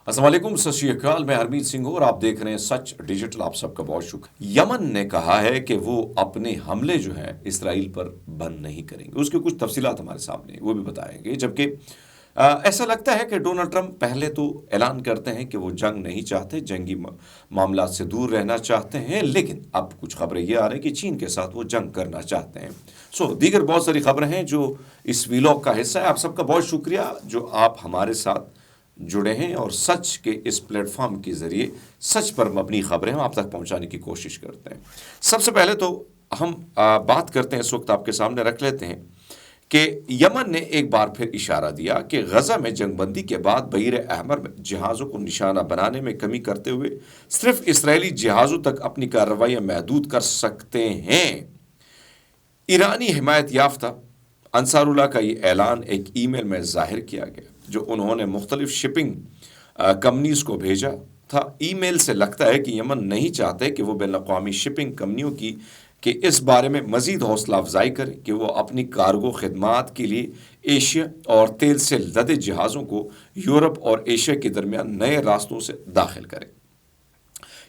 अस्सलाम वालेकुम, सत श्री अकाल। मैं हरमीत सिंह हूं और आप देख रहे हैं सच डिजिटल। आप सबका बहुत शुक्र। यमन ने कहा है कि वो अपने हमले जो हैं इसराइल पर बंद नहीं करेंगे। उसके कुछ तफसीलात हमारे सामने हैं, वो भी बताएंगे। जबकि ऐसा लगता है कि डोनाल्ड ट्रंप पहले तो ऐलान करते हैं कि वो जंग नहीं चाहते, जंगी मामला से दूर रहना चाहते हैं, लेकिन अब कुछ खबरें ये आ रही हैं कि चीन के साथ वो जंग करना चाहते हैं। दीगर बहुत सारी खबरें हैं जो इस वीलॉग का हिस्सा है। आप सबका बहुत शुक्रिया जो आप हमारे साथ जुड़े हैं और सच के इस प्लेटफॉर्म के ज़रिए सच पर मबनी खबरें हम आप तक पहुंचाने की कोशिश करते हैं। सबसे पहले तो हम बात करते हैं, इस वक्त आपके सामने रख लेते हैं कि यमन ने एक बार फिर इशारा दिया कि गज़ा में जंगबंदी के बाद बहीर अहमर में जहाज़ों को निशाना बनाने में कमी करते हुए सिर्फ इसराइली जहाज़ों तक अपनी कार्रवाइयाँ महदूद कर सकते हैं। ईरानी हिमायत याफ्ता अंसारुल्लाह का ये ऐलान एक ईमेल में ज़ाहिर किया गया जो उन्होंने मुख्तलिफ शिपिंग कंपनीज को भेजा था। ईमेल से लगता है कि यमन नहीं चाहते कि वो बैनुल-अक़वामी शिपिंग कंपनियों की कि इस बारे में मज़ीद हौसला अफजाई करें कि वो अपनी कार्गो खदमात के लिए एशिया और तेल से लदे जहाज़ों को यूरोप और एशिया के दरमियान नए रास्तों से दाखिल करें।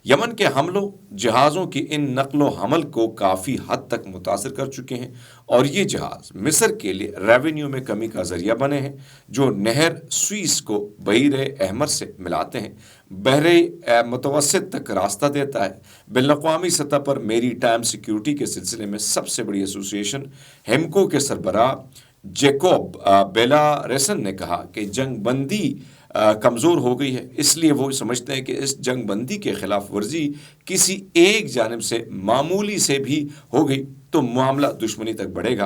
यमन के हमलों जहाज़ों की इन नकलो हमल को काफ़ी हद तक मुतासर कर चुके हैं और ये जहाज़ मिस्र के लिए रेवेन्यू में कमी का ज़रिया बने हैं, जो नहर स्वीस को बहीर अहमर से मिलाते हैं, बहरे मुतवस्सित तक रास्ता देता है। बैनुल-अक़वामी सतह पर मेरी टाइम सिक्योरिटी के सिलसिले में सबसे बड़ी एसोसिएशन हेमको के सरबराह जैकोब बेलारेसन ने कहा कि जंग बंदी कमज़ोर हो गई है, इसलिए वो समझते हैं कि इस जंग बंदी के ख़िलाफ़ वर्जी किसी एक जानिब से मामूली से भी हो गई तो मामला दुश्मनी तक बढ़ेगा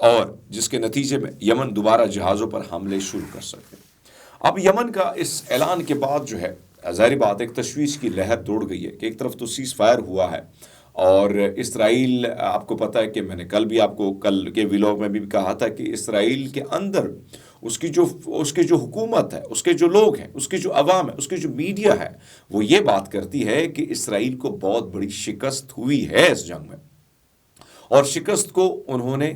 और जिसके नतीजे में यमन दोबारा जहाज़ों पर हमले शुरू कर सकते हैं। अब यमन का इस ऐलान के बाद जो है ज़ाहिर बात एक तशवीश की लहर दौड़ गई है कि एक तरफ तो सीज़ फायर हुआ है और इसराइल, आपको पता है कि मैंने कल के व्लॉग में भी कहा था कि इसराइल के अंदर उसकी जो हुकूमत है, उसके जो लोग हैं, उसकी जो अवाम है, उसकी जो मीडिया है, वो ये बात करती है कि इसराइल को बहुत बड़ी शिकस्त हुई है इस जंग में और शिकस्त को उन्होंने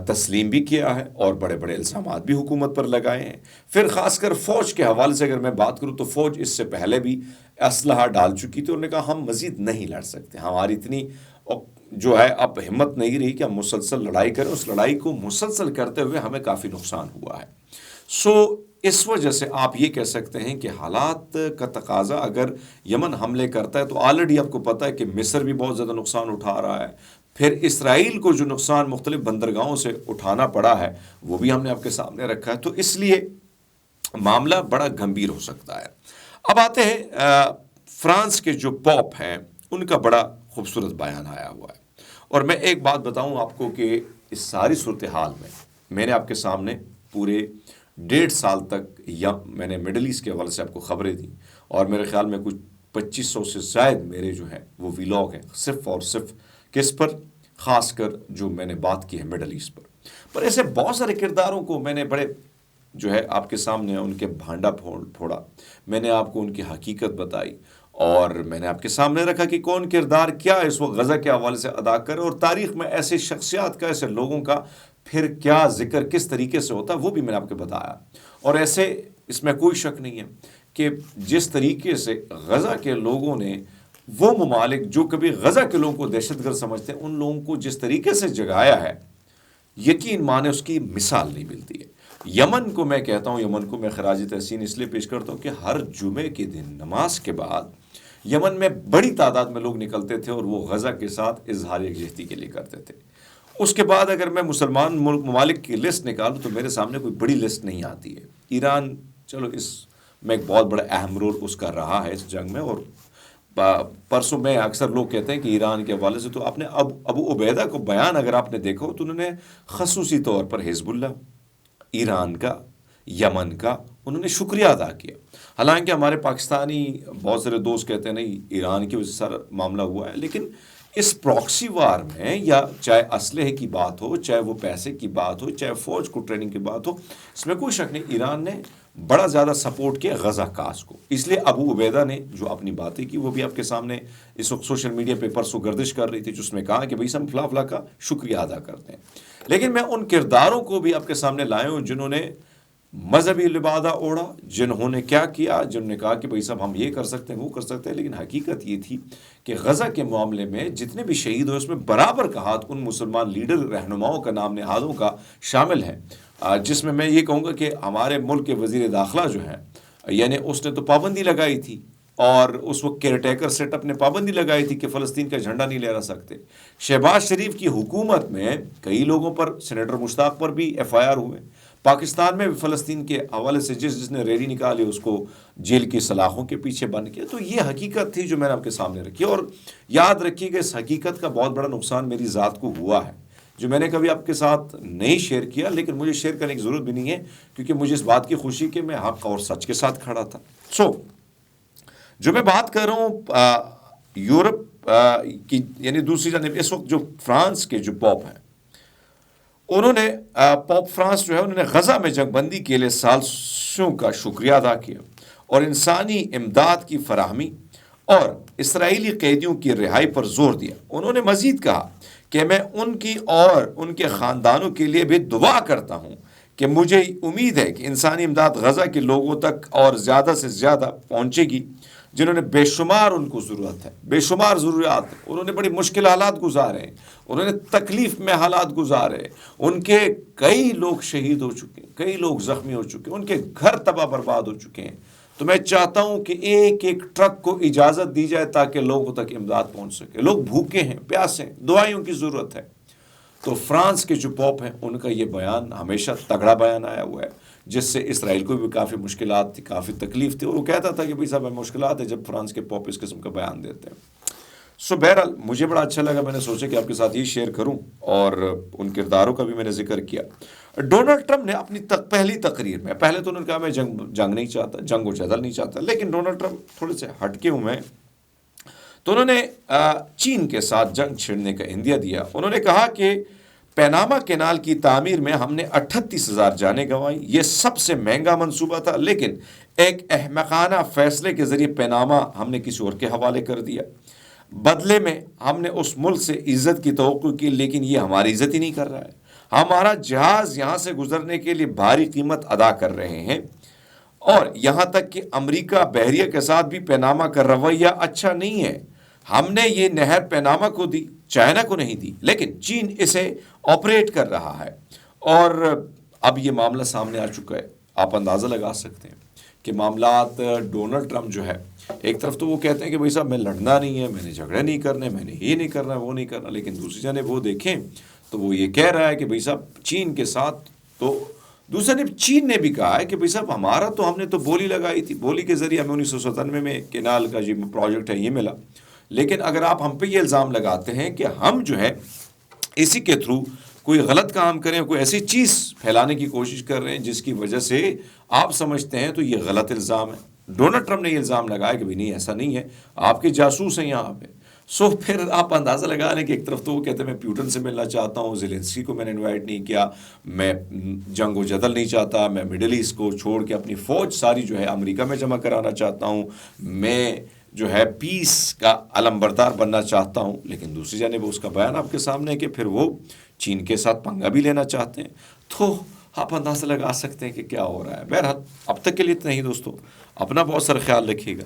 तस्लीम भी किया है और बड़े बड़े इल्ज़ामात भी हुकूमत पर लगाए हैं। फिर ख़ासकर फ़ौज के हवाले से अगर मैं बात करूँ तो फ़ौज इससे पहले भी असलहा डाल चुकी थी। उन्होंने कहा हम मज़ीद नहीं लड़ सकते, हमारी इतनी जो है अब हिम्मत नहीं रही कि हम मुसलसल लड़ाई करें। उस लड़ाई को मुसलसल करते हुए हमें काफ़ी नुकसान हुआ है। इस वजह से आप ये कह सकते हैं कि हालात का तकाजा अगर यमन हमले करता है तो ऑलरेडी आपको पता है कि मिस्र भी बहुत ज़्यादा नुकसान उठा रहा है, फिर इसराइल को जो नुकसान मुख्तलिफ बंदरगाहों से उठाना पड़ा है वो भी हमने आपके सामने रखा है, तो इसलिए मामला बड़ा गंभीर हो सकता है। अब आते हैं फ्रांस के जो पॉप हैं उनका बड़ा खूबसूरत बयान आया हुआ है और मैं एक बात बताऊं आपको कि इस सारी सूरत हाल में मैंने आपके सामने पूरे 1.5 साल तक या मैंने मिडल ईस्ट के हवाले से आपको खबरें दी और मेरे ख्याल में कुछ 2500 से ज़ायद मेरे जो हैं वो व्लॉग हैं सिर्फ़ और सिर्फ किस पर, ख़ासकर जो मैंने बात की है मिडल ईस्ट पर ऐसे बहुत सारे किरदारों को मैंने बड़े जो है आपके सामने उनके भांडा फोड़ा, मैंने आपको उनकी हकीकत बताई और मैंने आपके सामने रखा कि कौन किरदार क्या इस वक्त गज़ा के हवाले से अदा करे और तारीख़ में ऐसे शख्सियात का, ऐसे लोगों का फिर क्या ज़िक्र किस तरीके से होता है वो भी मैंने आपको बताया। और ऐसे इसमें कोई शक नहीं है कि जिस तरीके से गज़ा के लोगों ने वो ममालिक जो कभी गज़ा के लोगों को दहशतगर्द समझते हैं उन लोगों को जिस तरीके से जगाया है, यकीन माने उसकी मिसाल नहीं मिलती है। यमन को मैं कहता हूँ, यमन को मैं खराज तहसीन इसलिए पेश करता हूँ कि हर जुमे के दिन नमाज के बाद यमन में बड़ी तादाद में लोग निकलते थे और वो गज़ा के साथ इजहार यकजहती के लिए करते थे। उसके बाद अगर मैं मुसलमान मुल्क ममालिक की लिस्ट निकालूँ तो मेरे सामने कोई बड़ी लिस्ट नहीं आती है। ईरान चलो इसमें एक बहुत बड़ा अहम रोल उसका रहा है इस जंग में और परसों में अक्सर लोग कहते हैं कि ईरान के हवाले से तो आपने अबू उबैदा को बयान अगर आपने देखा हो तो उन्होंने खसूसी तौर पर हिजबुल्लाह, ईरान का, यमन का उन्होंने शुक्रिया अदा किया। हालांकि हमारे पाकिस्तानी बहुत सारे दोस्त कहते हैं नहीं ईरान की वजह से सारा मामला हुआ है, लेकिन इस प्रॉक्सी वार में या चाहे असलहे की बात हो, चाहे वो पैसे की बात हो, चाहे फ़ौज को ट्रेनिंग की बात हो, इसमें कोई शक नहीं ईरान ने बड़ा ज़्यादा सपोर्ट किया गज़ा काज को। इसलिए अबू उबैदा ने जो अपनी बातें की वो भी आपके सामने इस वक्त सोशल मीडिया पे परसों गर्दिश कर रही थी, जिसमें कहा कि भाई हम फला फला का शुक्रिया अदा करते हैं। लेकिन मैं उन किरदारों को भी आपके सामने लाया हूँ जिन्होंने مذہبی لبادہ اوڑھا، جنہوں نے کیا کیا، جنہوں نے کہا کہ بھائی صاحب ہم یہ کر سکتے ہیں وہ کر سکتے ہیں، لیکن حقیقت یہ تھی کہ غزہ کے معاملے میں جتنے بھی شہید ہوئے اس میں برابر کا ہاتھ ان مسلمان لیڈر رہنماؤں کا، نام نہادوں کا شامل ہے، جس میں یہ کہوں گا کہ ہمارے ملک کے وزیر داخلہ جو ہیں، یعنی اس نے تو پابندی لگائی تھی، اور اس وقت کیئر ٹیکر سیٹ اپ نے پابندی لگائی تھی کہ فلسطین کا جھنڈا نہیں لہرا سکتے۔ شہباز شریف کی حکومت میں کئی لوگوں پر، سینیٹر مشتاق پر بھی ایف آئی آر ہوئے، پاکستان میں بھی فلسطین کے حوالے سے جس نے ریلی نکالی اس کو جیل کی سلاخوں کے پیچھے بند کیا۔ تو یہ حقیقت تھی جو میں نے آپ کے سامنے رکھی، اور یاد رکھیے کہ اس حقیقت کا بہت بڑا نقصان میری ذات کو ہوا ہے، جو میں نے کبھی آپ کے ساتھ نہیں شیئر کیا، لیکن مجھے شیئر کرنے کی ضرورت بھی نہیں ہے، کیونکہ مجھے اس بات کی خوشی کہ میں حق اور سچ کے ساتھ کھڑا تھا۔ جو میں بات کر رہا ہوں یورپ کی، یعنی دوسری جانب اس وقت جو فرانس کے جو پوپ ہیں، انہوں نے پوپ فرانس جو ہے انہوں نے غزہ میں جنگ بندی کے لیے سالسوں کا شکریہ ادا کیا اور انسانی امداد کی فراہمی اور اسرائیلی قیدیوں کی رہائی پر زور دیا۔ انہوں نے مزید کہا کہ میں ان کی اور ان کے خاندانوں کے لیے بھی دعا کرتا ہوں کہ مجھے امید ہے کہ انسانی امداد غزہ کے لوگوں تک اور زیادہ سے زیادہ پہنچے گی، جنہوں نے بے شمار ان کو ضرورت ہے، بے شمار ضروریات ہیں، انہوں نے بڑی مشکل حالات گزارے ہیں، انہوں نے تکلیف میں حالات گزارے، ان کے کئی لوگ شہید ہو چکے ہیں، کئی لوگ زخمی ہو چکے ہیں، ان کے گھر تباہ برباد ہو چکے ہیں۔ تو میں چاہتا ہوں کہ ایک ایک ٹرک کو اجازت دی جائے تاکہ لوگوں تک امداد پہنچ سکے۔ لوگ بھوکے ہیں، پیاسے ہیں، دعائیوں کی ضرورت ہے۔ تو فرانس کے جو پوپ ہیں ان کا یہ بیان ہمیشہ تگڑا بیان آیا ہوا ہے، جس سے اسرائیل کو بھی کافی مشکلات تھی، کافی تکلیف تھی، اور وہ کہتا تھا کہ بھائی صاحب مشکلات ہے جب فرانس کے پوپ اس قسم کا بیان دیتے ہیں۔ بہرحال مجھے بڑا اچھا لگا، میں نے سوچا کہ آپ کے ساتھ یہ شیئر کروں، اور ان کرداروں کا بھی میں نے ذکر کیا۔ ڈونلڈ ٹرمپ نے اپنی پہلی تقریر میں، پہلے تو انہوں نے کہا میں جنگ نہیں چاہتا، جنگ و جدل نہیں چاہتا، لیکن ڈونلڈ ٹرمپ تھوڑے سے ہٹ کے ہوں میں، تو انہوں نے چین کے ساتھ جنگ چھڑنے کا عندیہ دیا۔ انہوں نے کہا کہ پیناما کینال کی تعمیر میں ہم نے 38,000 جانیں گنوائی، یہ سب سے مہنگا منصوبہ تھا، لیکن ایک احمقانہ فیصلے کے ذریعے پیناما ہم نے کسی اور کے حوالے کر دیا۔ بدلے میں ہم نے اس ملک سے عزت کی توقع کی، لیکن یہ ہماری عزت ہی نہیں کر رہا ہے۔ ہمارا جہاز یہاں سے گزرنے کے لیے بھاری قیمت ادا کر رہے ہیں، اور یہاں تک کہ امریکہ بحریہ کے ساتھ بھی پیناما کا رویہ اچھا نہیں ہے۔ ہم نے یہ نہر پیناما کو دی، چائنا کو نہیں دی، لیکن چین اسے آپریٹ کر رہا ہے، اور اب یہ معاملہ سامنے آ چکا ہے۔ آپ اندازہ لگا سکتے ہیں کہ معاملات ڈونلڈ ٹرمپ جو ہے، ایک طرف تو وہ کہتے ہیں کہ بھائی صاحب میں لڑنا نہیں ہے، میں نے جھگڑے نہیں کرنے، میں نے یہ نہیں کرنا وہ نہیں کرنا، لیکن دوسری جانب وہ دیکھیں تو وہ یہ کہہ رہا ہے کہ بھائی صاحب چین کے ساتھ، تو دوسری جانب چین نے بھی کہا ہے کہ بھائی صاحب ہمارا تو ہم نے تو بولی لگائی تھی، بولی کے ذریعے ہمیں 1997 میں کینال کا جو پروجیکٹ ہے یہ ملا، لیکن اگر آپ ہم پہ یہ الزام لگاتے ہیں کہ ہم جو ہے اسی کے تھرو کوئی غلط کام کریں، کوئی ایسی چیز پھیلانے کی کوشش کر رہے ہیں جس کی وجہ سے آپ سمجھتے ہیں، تو یہ غلط الزام ہے۔ ڈونلڈ ٹرمپ نے یہ الزام لگایا کہ نہیں ایسا نہیں ہے، آپ کے جاسوس ہیں یہاں پہ۔ پھر آپ اندازہ لگا لیں کہ ایک طرف تو وہ کہتے ہیں میں پیوٹن سے ملنا چاہتا ہوں، زیلنسکی کو میں نے انوائٹ نہیں کیا، میں جنگ و جدل نہیں چاہتا، میں مڈل ایسٹ کو چھوڑ کے اپنی فوج ساری جو ہے امریکہ میں جمع کرانا چاہتا ہوں، میں جو ہے پیس کا علمبردار بننا چاہتا ہوں، لیکن دوسری جانب اس کا بیان آپ کے سامنے ہے کہ پھر وہ چین کے ساتھ پنگا بھی لینا چاہتے ہیں۔ تو آپ اندازہ لگا سکتے ہیں کہ کیا ہو رہا ہے۔ بہرحال اب تک کے لیے اتنا ہی دوستو، اپنا بہت سارا خیال رکھیے گا۔